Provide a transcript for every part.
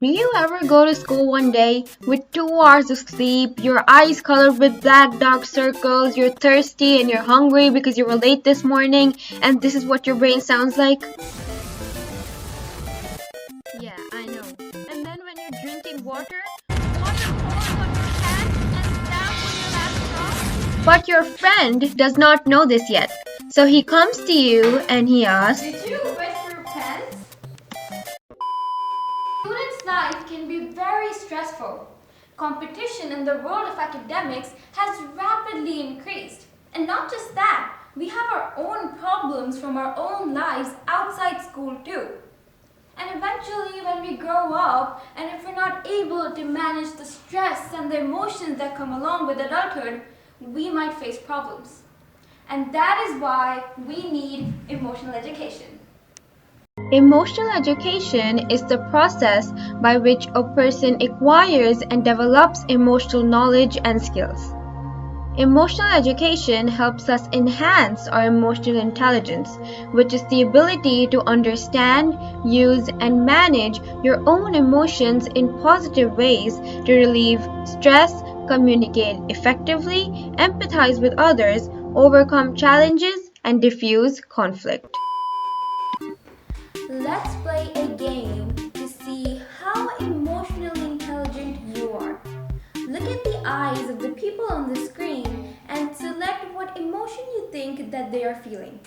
Do you ever go to school one day with 2 hours of sleep, your eyes colored with black dark circles, you're thirsty and you're hungry because you were late this morning, and this is what your brain sounds like? Yeah, I know. And then when you're drinking water, water falls on your hands and down on your last drop. But your friend does not know this yet. So he comes to you and he asks, Did you wet your pants? Students' life can be very stressful. Competition in the world of academics has rapidly increased. And not just that, we have our own problems from our own lives outside school too. And eventually, when we grow up, and if we're not able to manage the stress and the emotions that come along with adulthood, we might face problems. And that is why we need emotional education. emotional education is the process by which a person acquires and develops emotional knowledge and skills. Emotional education helps us enhance our emotional intelligence, which is the ability to understand, use, and manage your own emotions in positive ways to relieve stress, communicate effectively, empathize with others, overcome challenges, and diffuse conflict. Let's play a game to see how emotionally intelligent you are. Look at the eyes of the people on the screen and select what emotion you think that they are feeling.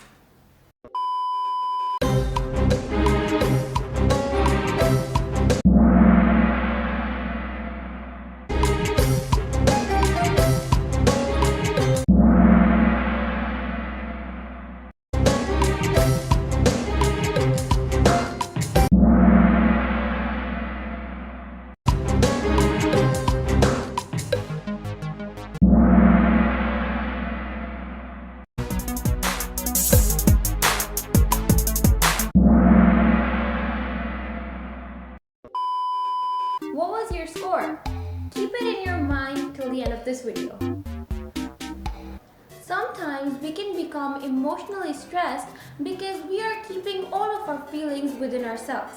What was your score? Keep it in your mind till the end of this video. Sometimes we can become emotionally stressed because we are keeping all of our feelings within ourselves.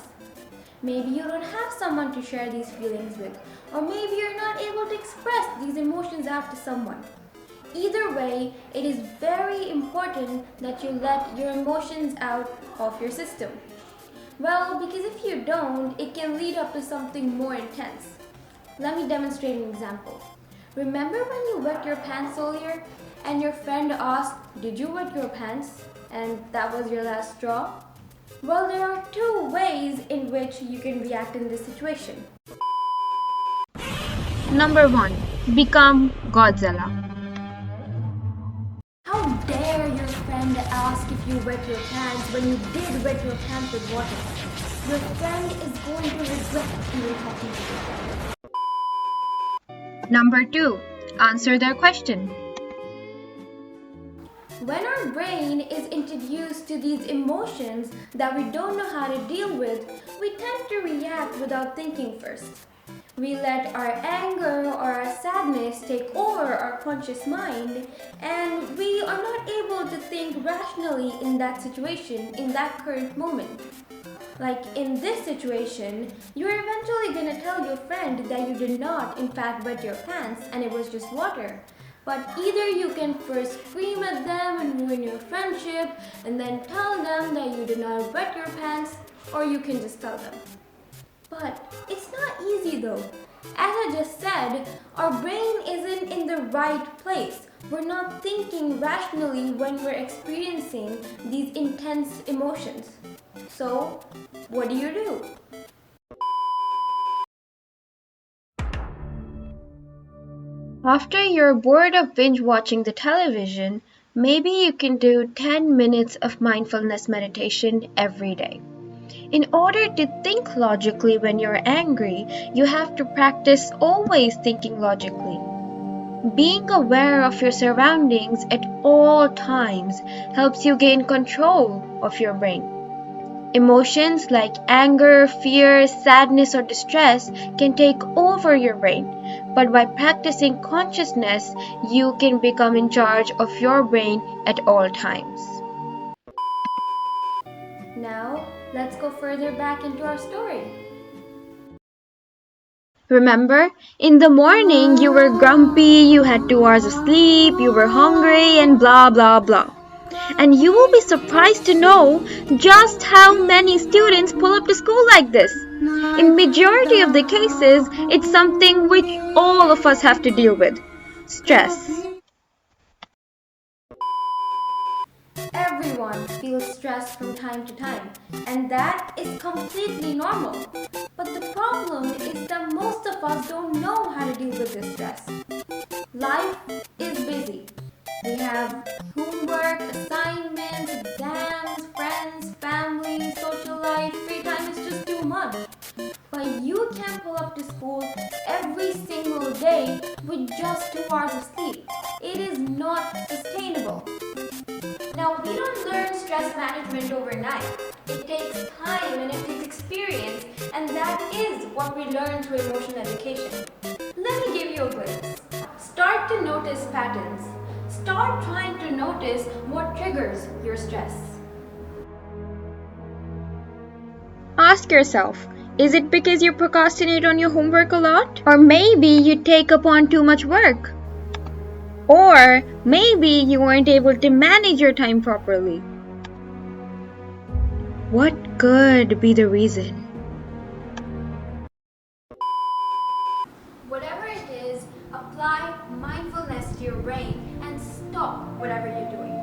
Maybe you don't have someone to share these feelings with, or maybe you're not able to express these emotions out to someone. Either way, it is very important that you let your emotions out of your system. Well, because if you don't, it can lead up to something more intense. Let me demonstrate an example. Remember when you wet your pants earlier and your friend asked, "Did you wet your pants?" and that was your last straw? Well, there are two ways in which you can react in this situation. Number 1. Become Godzilla. How dare your friend ask if you wet your pants when you did wet your pants with water? Your friend is going to regret even talking to you. Number 2. Answer their question. When our brain is introduced to these emotions that we don't know how to deal with, we tend to react without thinking first. We let our anger or our sadness take over our conscious mind, and we are not able to think rationally in that situation, in that current moment. Like in this situation, you're eventually gonna tell your friend that you did not, in fact, wet your pants and it was just water. But either you can first scream at them and ruin your friendship and then tell them that you did not wet your pants, or you can just tell them. But it's not easy though. As I just said, our brain isn't in the right place. We're not thinking rationally when we're experiencing these intense emotions. So, what do? After you're bored of binge watching the television, maybe you can do 10 minutes of mindfulness meditation every day. In order to think logically when you're angry, you have to practice always thinking logically. Being aware of your surroundings at all times helps you gain control of your brain. Emotions like anger, fear, sadness, or distress can take over your brain, but by practicing consciousness, you can become in charge of your brain at all times. Now, let's go further back into our story. Remember, in the morning you were grumpy, you had 2 hours of sleep, you were hungry, and blah blah blah. And you will be surprised to know just how many students pull up to school like this. In majority of the cases, it's something which all of us have to deal with. Stress. Everyone feels stressed from time to time, and that is completely normal. But the problem is that most of us don't know how to deal with this stress. Life is busy. We have homework, assignments, exams, friends, family, social life. Free time is just too much. But you can't pull up to school every single day with just 2 hours of sleep. It is not sustainable. Now, we don't learn stress management overnight. It takes time and it takes experience, and that is what we learn through emotional education. Let me give you a glimpse. Start to notice patterns. Start trying to notice what triggers your stress. Ask yourself, is it because you procrastinate on your homework a lot? Or maybe you take upon too much work? Or maybe you weren't able to manage your time properly? What could be the reason? Whatever it is, apply mindfulness to your brain and stop whatever you're doing.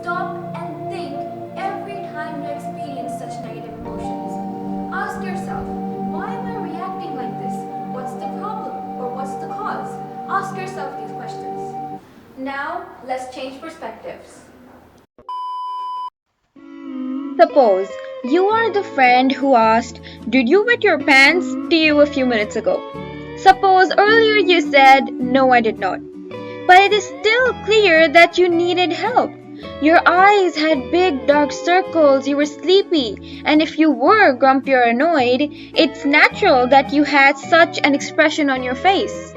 Stop and think every time you experience such negative emotions. Ask yourself, why am I reacting like this? What's the problem or what's the cause? Ask yourself these questions. Now, let's change perspectives. Suppose you are the friend who asked, "Did you wet your pants?" to you a few minutes ago. Suppose earlier you said, "No, I did not." But it is still clear that you needed help. Your eyes had big dark circles, you were sleepy, and if you were grumpy or annoyed, it's natural that you had such an expression on your face.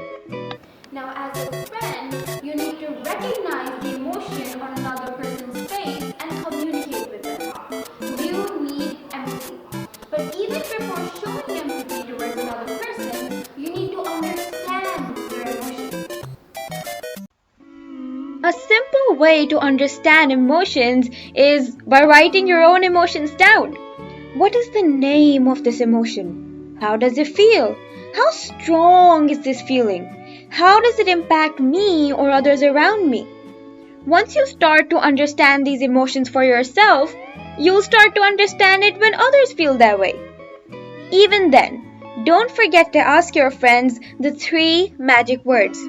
Now, as a friend, you need to recognize the emotion on another person's face and communicate with them. You need empathy. But even before showing empathy towards another person, you need to understand their emotion. A simple way to understand emotions is by writing your own emotions down. What is the name of this emotion? How does it feel? How strong is this feeling? How does it impact me or others around me? Once you start to understand these emotions for yourself, you'll start to understand it when others feel that way. Even then, don't forget to ask your friends the 3 magic words.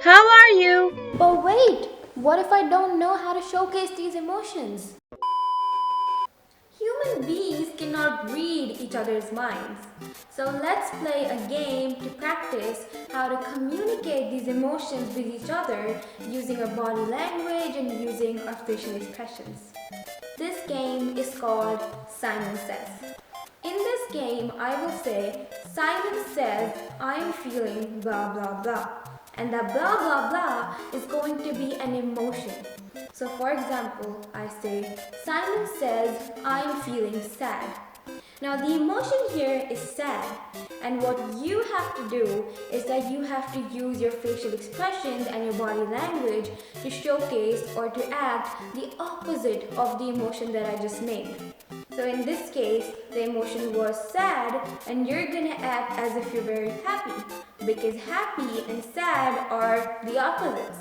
How are you? But wait, what if I don't know how to showcase these emotions? Human beings cannot read each other's minds. So let's play a game to practice how to communicate these emotions with each other using our body language and using our facial expressions. This game is called Simon Says. In this game, I will say, Simon says, I'm feeling blah blah blah. And that blah blah blah is going to be an emotion. So, for example, I say, Simon says, I'm feeling sad. Now, the emotion here is sad, and what you have to do is that you have to use your facial expressions and your body language to showcase or to act the opposite of the emotion that I just made. So in this case, the emotion was sad, and you're gonna act as if you're very happy, because happy and sad are the opposites.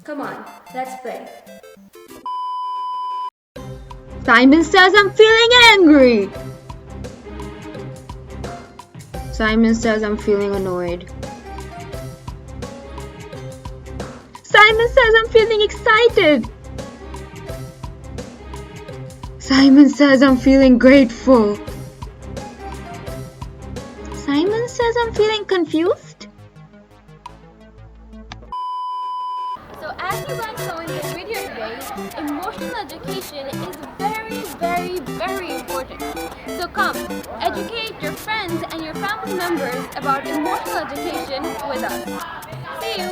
Come on, let's play. Simon says I'm feeling angry. Simon says I'm feeling annoyed. Simon says I'm feeling excited. Simon says I'm feeling grateful. Simon says I'm feeling confused. So as you guys saw in this video today, emotional education is very important. So come, educate your friends and your family members about emotional education with us. See you!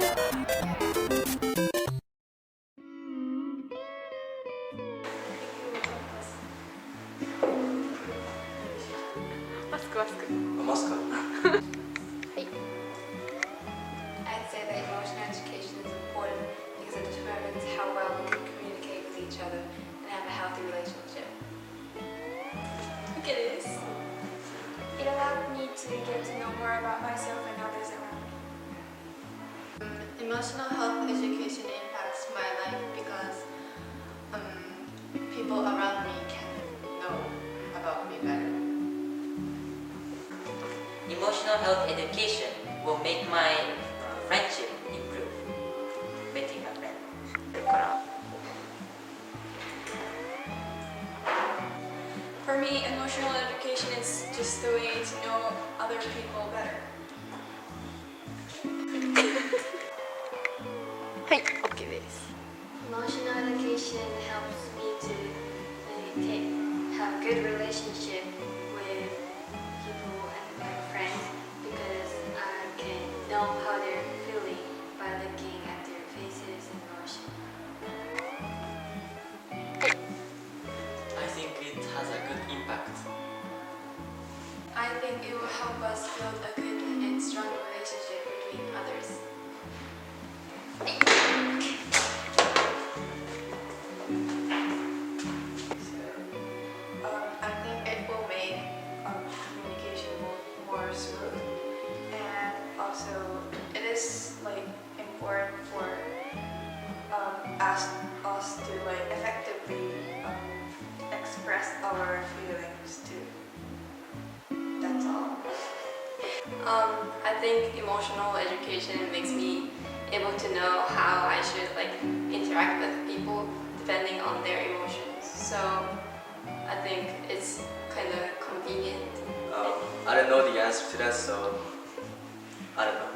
마스크. to get to know more about myself and others around me. Emotional health education impacts my life because people around me can know about me better. Emotional health education will make my friendship improve. Making a friend. For me, emotional education is just the way to know other people better. Emotional education helps me to have good relationship with people and my friends because I can know how they're feeling by looking at their faces and emotions. I think it has a good impact. I think it will help us build a good and strong relationship between others. I think it will make communication more smooth, and also it is important for us to effectively express our feelings too. That's all. I think emotional education makes me able to know how I should interact with people depending on their emotions. So I think it's kind of convenient. I don't know the answer to that, so I don't know.